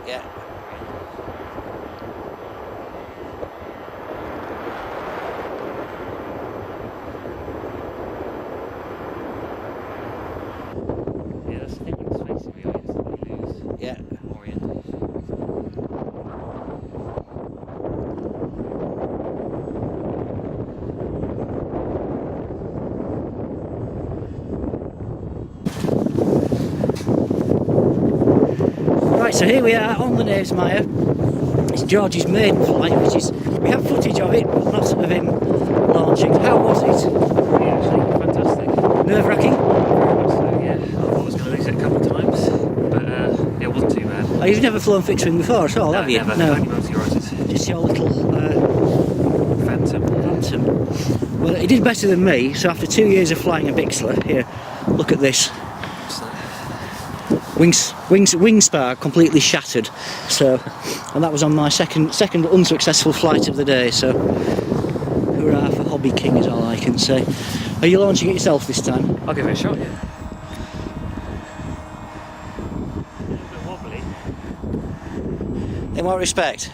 Yeah. Yeah, that's the thing with this racing wheel, is that we lose Yeah. orientation. Right, so here we are on the Knavesmire. It's George's maiden flight, which is, we have footage of it, but not of him launching. How was it? Yeah, actually, fantastic. Nerve-wracking? So, yeah, I thought I was going to lose it a couple of times, but yeah, it wasn't too bad. Oh, you've never flown fixed wing before at all, have you? Never. No. Only multi-roted. Just your little Phantom. Phantom. Well, he did better than me, so after 2 years of flying a Bixler, here, look at this. What's that? Wing spar completely shattered. So, and that was on my second unsuccessful flight of the day. So, hurrah for Hobby King is all I can say. Are you launching it yourself this time? I'll give it a shot, yeah. A little bit wobbly. In what respect?